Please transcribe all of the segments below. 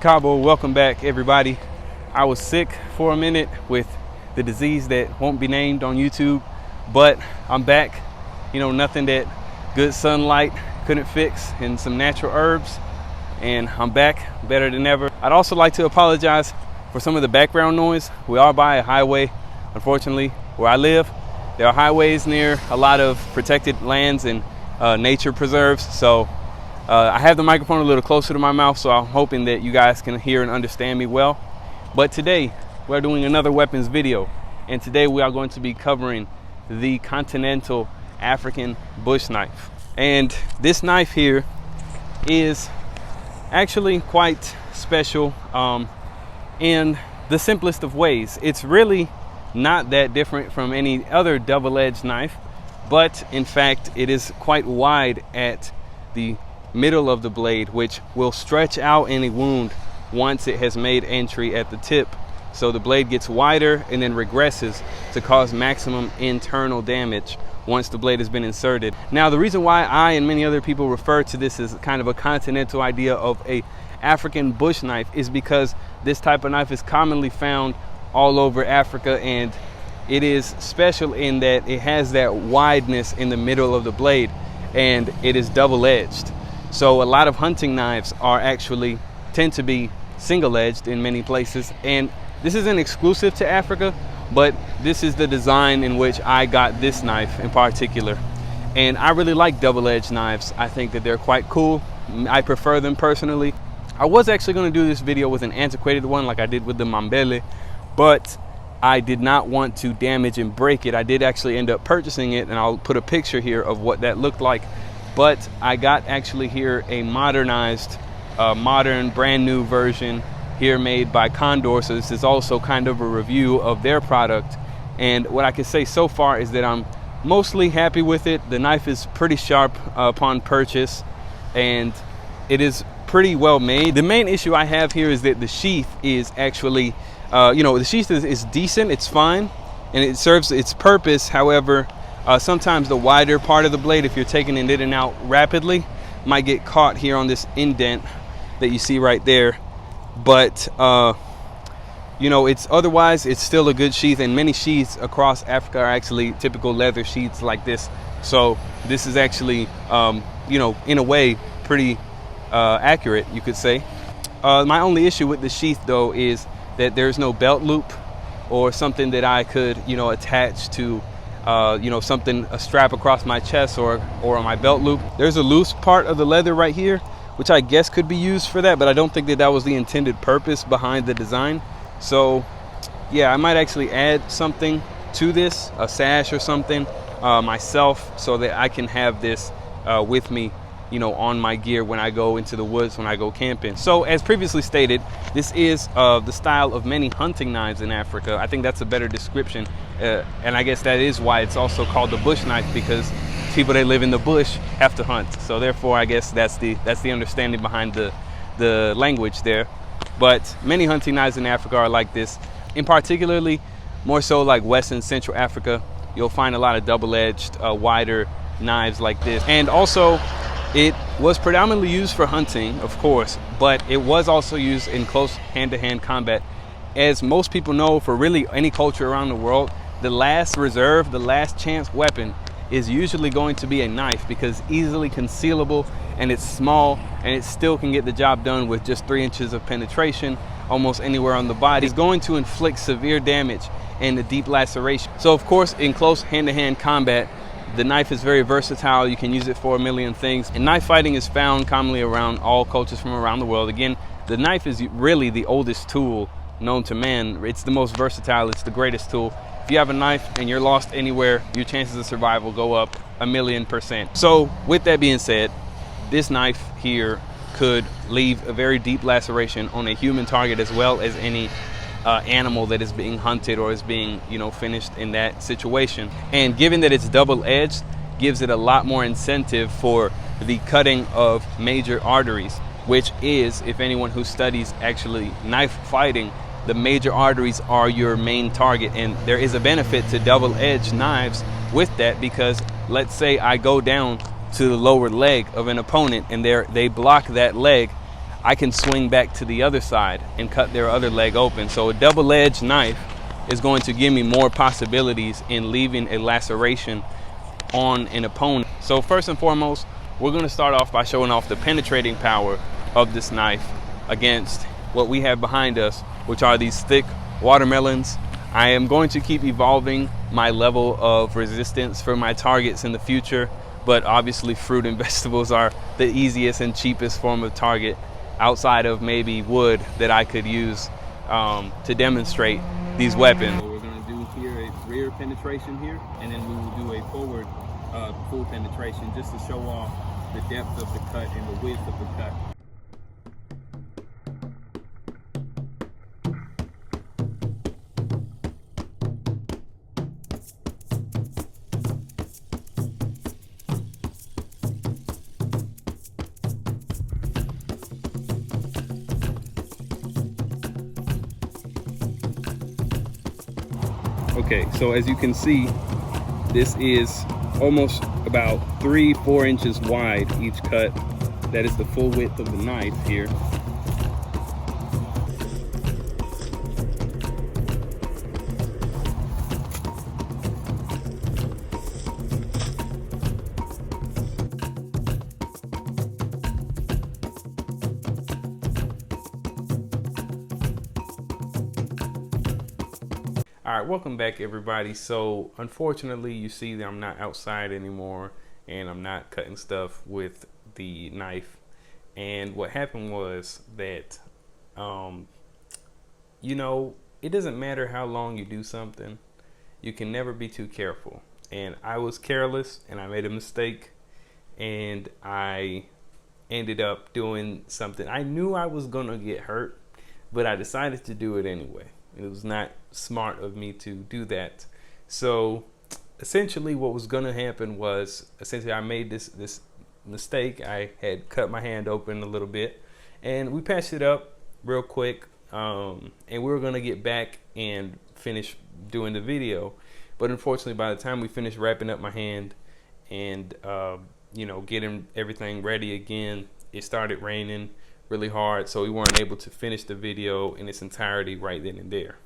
Cabo, welcome back everybody. I was sick for a minute with the disease that won't be named on YouTube, but I'm back. You know, nothing that good sunlight couldn't fix and some natural herbs, and I'm back better than ever. I'd also like to apologize for some of the background noise. We are by a highway, unfortunately, where I live. There are highways near a lot of protected lands and nature preserves, so I have the microphone a little closer to my mouth, so I'm hoping that you guys can hear and understand me well. But today, we're doing another weapons video, and today we are going to be covering the continental African bush knife. And this knife here is actually quite special in the simplest of ways. It's really not that different from any other double-edged knife, but in fact, it is quite wide at the middle of the blade, which will stretch out any wound once it has made entry at the tip. So the blade gets wider and then regresses to cause maximum internal damage once the blade has been inserted. Now, the reason why I and many other people refer to this as kind of a continental idea of a African bush knife is because this type of knife is commonly found all over Africa, and it is special in that it has that wideness in the middle of the blade, and it is double-edged. So a lot of hunting knives are actually tend to be single-edged in many places, and this isn't exclusive to Africa, but this is the design in which I got this knife in particular. And I really like double-edged knives. I think that they're quite cool. I prefer them personally. I was actually going to do this video with an antiquated one like I did with the Mambele, but I did not want to damage and break it. I did actually end up purchasing it, and I'll put a picture here of what that looked like. But I got actually here a modernized, modern, brand new version here made by Condor. So this is also kind of a review of their product. And what I can say so far is that I'm mostly happy with it. The knife is pretty sharp upon purchase, and it is pretty well made. The main issue I have here is that the sheath is actually, the sheath is decent, it's fine, and it serves its purpose. However, sometimes the wider part of the blade, if you're taking it in and out rapidly, might get caught here on this indent that you see right there. But it's still a good sheath, and many sheaths across Africa are actually typical leather sheaths like this. So this is actually in a way pretty accurate, you could say. My only issue with the sheath though is that there's no belt loop or something that I could attach to a strap across my chest or on my belt loop. There's a loose part of the leather right here, which I guess could be used for that, but I don't think that was the intended purpose behind the design. So yeah, I might actually add something to this, a sash or something myself, so that I can have this with me on my gear when I go into the woods, when I go camping. So as previously stated, this is the style of many hunting knives in Africa. I think that's a better description, and I guess that is why it's also called the bush knife, because people that live in the bush have to hunt. So therefore, I guess that's the understanding behind the language there. But many hunting knives in Africa are like this. In particularly, more so like West and Central Africa, you'll find a lot of double-edged, wider knives like this. And also, it was predominantly used for hunting, of course, but it was also used in close hand-to-hand combat. As most people know, for really any culture around the world, the last reserve, the last chance weapon is usually going to be a knife, because easily concealable, and it's small, and it still can get the job done with just 3 inches of penetration almost anywhere on the body. It's going to inflict severe damage and a deep laceration. So of course, in close hand-to-hand combat, the knife is very versatile. You can use it for a million things. And knife fighting is found commonly around all cultures from around the world. Again, the knife is really the oldest tool known to man. It's the most versatile. It's the greatest tool. If you have a knife and you're lost anywhere, your chances of survival go up 1,000,000%. So with that being said, this knife here could leave a very deep laceration on a human target, as well as any animal that is being hunted or is being finished in that situation. And given that it's double-edged, gives it a lot more incentive for the cutting of major arteries, which is, if anyone who studies actually knife fighting, the major arteries are your main target. And there is a benefit to double-edged knives with that, because let's say I go down to the lower leg of an opponent and they block that leg, I can swing back to the other side and cut their other leg open. So a double-edged knife is going to give me more possibilities in leaving a laceration on an opponent. So first and foremost, we're going to start off by showing off the penetrating power of this knife against what we have behind us, which are these thick watermelons. I am going to keep evolving my level of resistance for my targets in the future, but obviously fruit and vegetables are the easiest and cheapest form of target outside of maybe wood that I could use to demonstrate these weapons. So we're going to do here a rear penetration here, and then we will do a forward full penetration just to show off the depth of the cut and the width of the cut. Okay, so as you can see, this is almost about 3-4 inches wide each cut. That is the full width of the knife here. All right, welcome back everybody. So unfortunately you see that I'm not outside anymore and I'm not cutting stuff with the knife. And what happened was that, you know, it doesn't matter how long you do something, you can never be too careful. And I was careless and I made a mistake and I ended up doing something. I knew I was gonna get hurt, but I decided to do it anyway. It was not smart of me to do that. So essentially what was going to happen was, essentially I made this mistake. I had cut my hand open a little bit and we patched it up real quick, and we were going to get back and finish doing the video. But unfortunately, by the time we finished wrapping up my hand and you know, getting everything ready again, it started raining really hard, so we weren't able to finish the video in its entirety right then and there.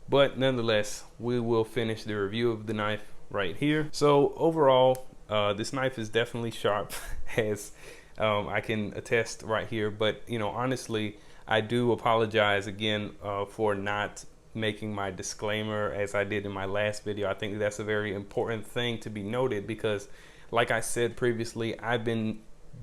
But nonetheless, we will finish the review of the knife right here. So overall, this knife is definitely sharp, as I can attest right here. But you know, honestly, I do apologize again for not making my disclaimer as I did in my last video. I think that's a very important thing to be noted because, like I said previously, I've been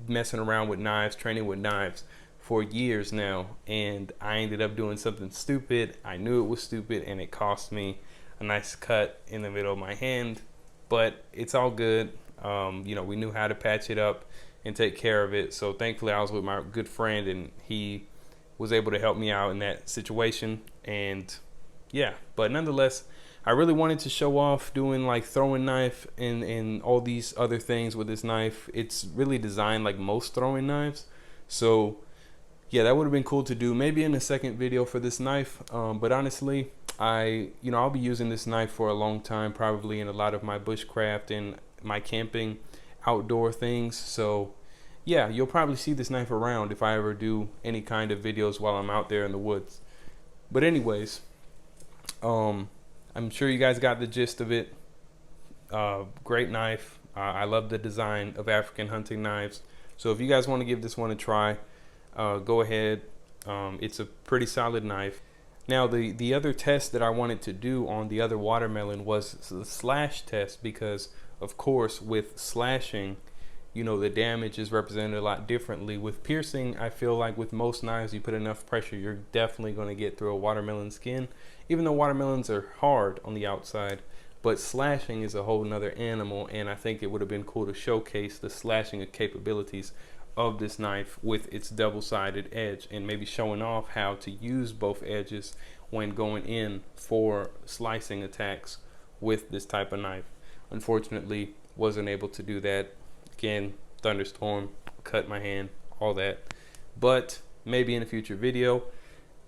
messing around with knives, training with knives for years now, and I ended up doing something stupid. I knew it was stupid and it cost me a nice cut in the middle of my hand, but it's all good. You know, we knew how to patch it up and take care of it. So thankfully I was with my good friend and he was able to help me out in that situation. And yeah, but nonetheless, I really wanted to show off doing like throwing knife and all these other things with this knife. It's really designed like most throwing knives. So yeah, that would have been cool to do maybe in a second video for this knife. But honestly, I'll be using this knife for a long time, probably in a lot of my bushcraft and my camping outdoor things. So yeah, you'll probably see this knife around if I ever do any kind of videos while I'm out there in the woods. But anyways, I'm sure you guys got the gist of it. Great knife. I love the design of African hunting knives. So if you guys want to give this one a try, go ahead. It's a pretty solid knife. Now the other test that I wanted to do on the other watermelon was the slash test, because of course with slashing, you know, the damage is represented a lot differently. With piercing, I feel like with most knives, you put enough pressure, you're definitely going to get through a watermelon skin, even though watermelons are hard on the outside. But slashing is a whole nother animal, and I think it would have been cool to showcase the slashing capabilities of this knife with its double-sided edge, and maybe showing off how to use both edges when going in for slicing attacks with this type of knife. Unfortunately, wasn't able to do that. Again, thunderstorm, cut my hand, all that. But maybe in a future video.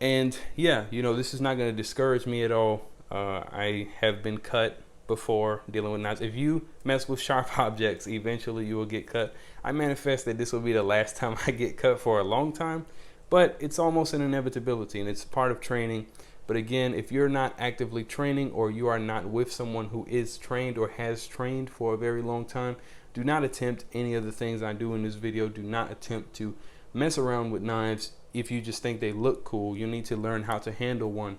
And yeah, you know, this is not going to discourage me at all. I have been cut before dealing with knives. If you mess with sharp objects, eventually you will get cut. I manifest that this will be the last time I get cut for a long time, but it's almost an inevitability and it's part of training. But again, if you're not actively training or you are not with someone who is trained or has trained for a very long time, do not attempt any of the things I do in this video. Do not attempt to mess around with knives if you just think they look cool. You need to learn how to handle one.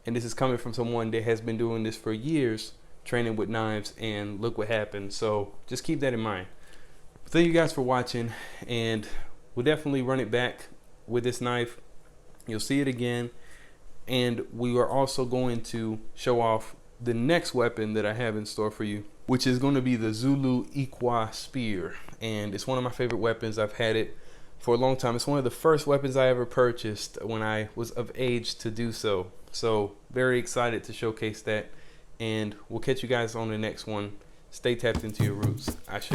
And this is coming from someone that has been doing this for years, training with knives, and look what happened. So just keep that in mind. Thank you guys for watching, and we'll definitely run it back with this knife. You'll see it again. And we are also going to show off the next weapon that I have in store for you, which is going to be the Zulu Ikwa spear. And it's one of my favorite weapons. I've had it for a long time. It's one of the first weapons I ever purchased when I was of age to do so. So very excited to showcase that. And we'll catch you guys on the next one. Stay tapped into your roots. Ashe.